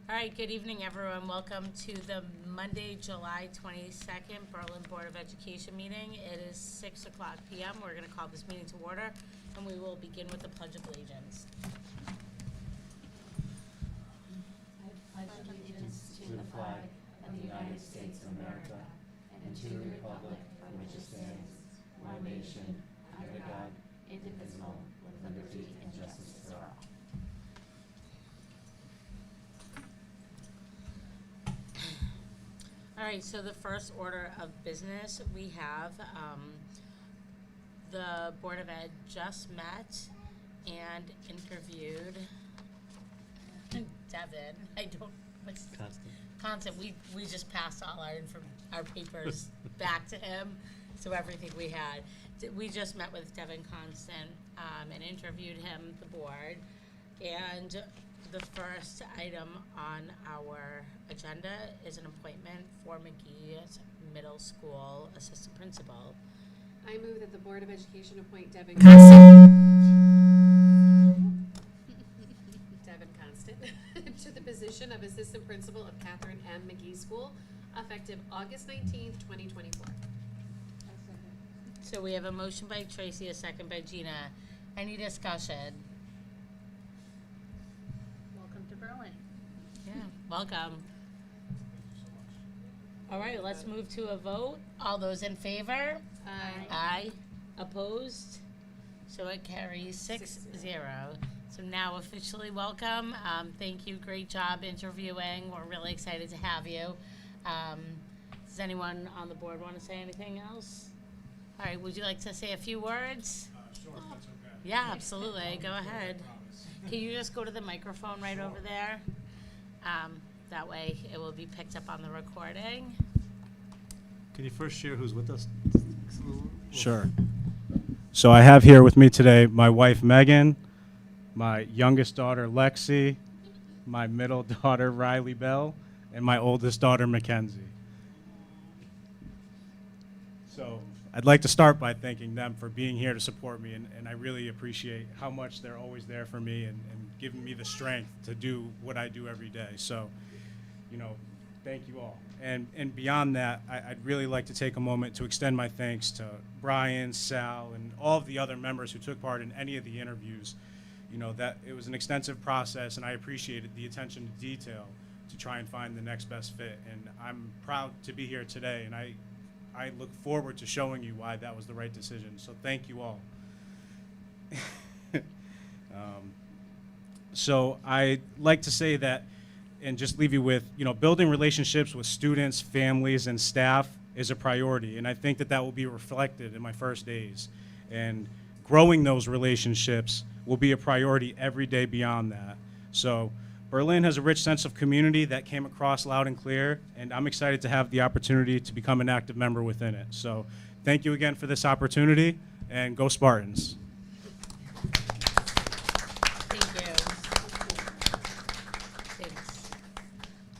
All right, good evening, everyone. Welcome to the Monday, July 22nd Berlin Board of Education meeting. It is 6 o'clock p.m. We're going to call this meeting to order, and we will begin with the Pledge of Allegiance. I pledge allegiance to the flag of the United States of America and to the republic for which it stands, one nation, under God, indivisible, with liberty and justice for all. All right, so the first order of business, we have the Board of Ed just met and interviewed Devin. Constant. We just passed all our papers back to him, so everything we had. We just met with Devin Constant and interviewed him, the board, and the first item on our agenda is an appointment for McGee's Middle School Assistant Principal. I move that the Board of Education appoint Devin Constant to the position of Assistant Principal of Catherine M. McGee School, effective August 19th, 2024. So we have a motion by Tracy, a second by Gina. Any discussion? Welcome to Berlin. Yeah, welcome. All right, let's move to a vote. All those in favor? Aye. Aye. Opposed? So it carries 6-0. So now officially welcome. Thank you. Great job interviewing. We're really excited to have you. Does anyone on the board want to say anything else? All right, would you like to say a few words? Sure, if that's okay. Yeah, absolutely. Go ahead. Can you just go to the microphone right over there? That way it will be picked up on the recording. Can you first share who's with us? Sure. So I have here with me today my wife, Megan, my youngest daughter, Lexi, my middle daughter, Riley Bell, and my oldest daughter, Mackenzie. So I'd like to start by thanking them for being here to support me, and I really appreciate how much they're always there for me and giving me the strength to do what I do every day. So, thank you all. And beyond that, I'd really like to take a moment to extend my thanks to Brian, Sal, and all of the other members who took part in any of the interviews. That it was an extensive process, and I appreciated the attention to detail to try and find the next best fit. And I'm proud to be here today, and I look forward to showing you why that was the right decision. So thank you all. So I'd like to say that, and just leave you with, building relationships with students, families, and staff is a priority. And I think that will be reflected in my first days. And growing those relationships will be a priority every day beyond that. So Berlin has a rich sense of community that came across loud and clear, and I'm excited to have the opportunity to become an active member within it. So thank you again for this opportunity, and go Spartans. Thank you. Thanks.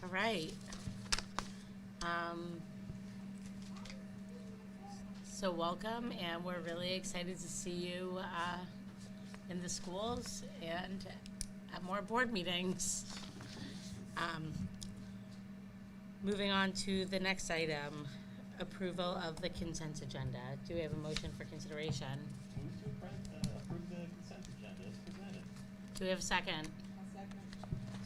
All right. So welcome, and we're really excited to see you in the schools and at more board meetings. Moving on to the next item, approval of the consent agenda. Do we have a motion for consideration? Move to approve the consent agenda as presented. Do we have a second?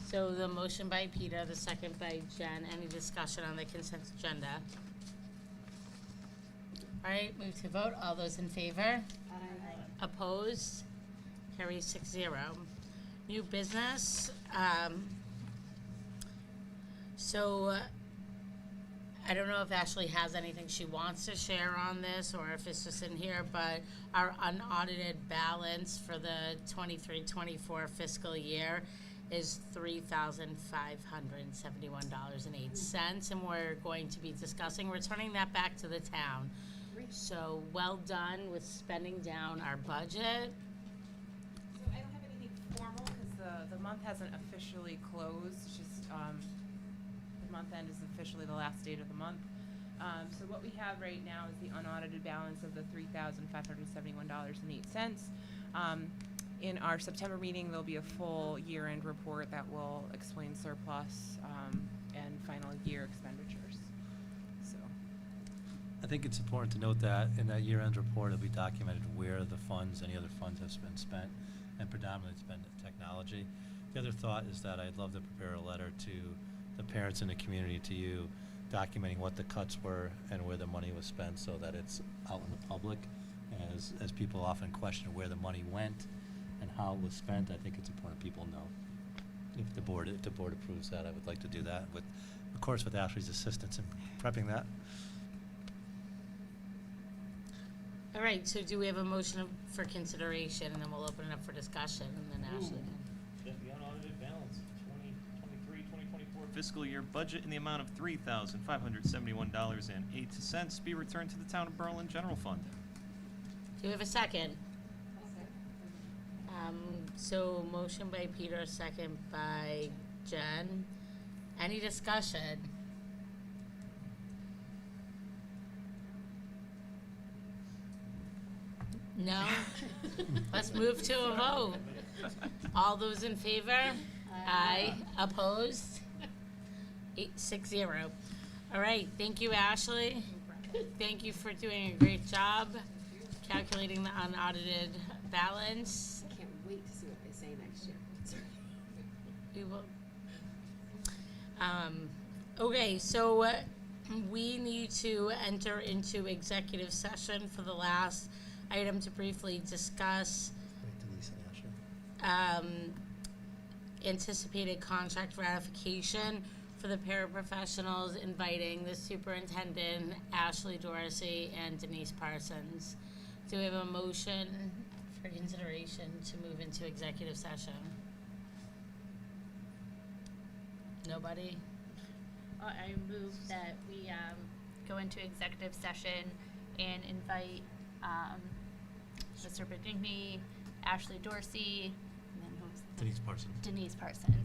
So the motion by Peter, the second by Jen. Any discussion on the consent agenda? All right, move to vote. All those in favor? Opposed? Carries 6-0. New business. So I don't know if Ashley has anything she wants to share on this or if it's just in here, but our unaudited balance for the 23-24 fiscal year is $3,571.08, and we're going to be discussing returning that back to the town. So well done with spending down our budget. So I don't have anything formal because the month hasn't officially closed. It's just the month end is officially the last date of the month. So what we have right now is the unaudited balance of the $3,571.08. In our September meeting, there'll be a full year-end report that will explain surplus and final year expenditures. So, I think it's important to note that in that year-end report, it'll be documented where the funds, any other funds have been spent, and predominantly it's been technology. The other thought is that I'd love to prepare a letter to the parents in the community, to you, documenting what the cuts were and where the money was spent, so that it's out in the public. As people often question where the money went and how it was spent, I think it's important people know. If the board approves that, I would like to do that with, of course, with Ashley's assistance in prepping that. All right, so do we have a motion for consideration, and then we'll open it up for discussion, and then Ashley can. That the unaudited balance of 2023-2024 fiscal year budget in the amount of $3,571.08 be returned to the town of Berlin General Fund. Do we have a second? So motion by Peter, second by Jen. Any discussion? No? Let's move to a vote. All those in favor? Aye. Opposed? 6-0. All right, thank you, Ashley. Thank you for doing a great job calculating the unaudited balance. I can't wait to see what they say next year. We will. Okay, so we need to enter into executive session for the last item to briefly discuss anticipated contract ratification for the paraprofessionals, inviting the superintendent, Ashley Dorsey, and Denise Parsons. Do we have a motion for consideration to move into executive session? Nobody? I move that we go into executive session and invite Mr. Benigni, Ashley Dorsey, and then who's Denise Parsons. Denise Parsons.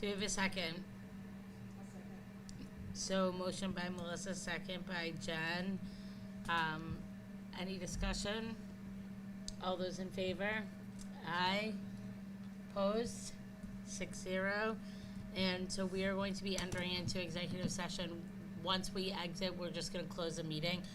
Do we have a second? So motion by Melissa, second by Jen. Any discussion? All those in favor? Aye. Opposed? 6-0. And so we are going to be entering into executive session. Once we exit, we're just gonna close the meeting.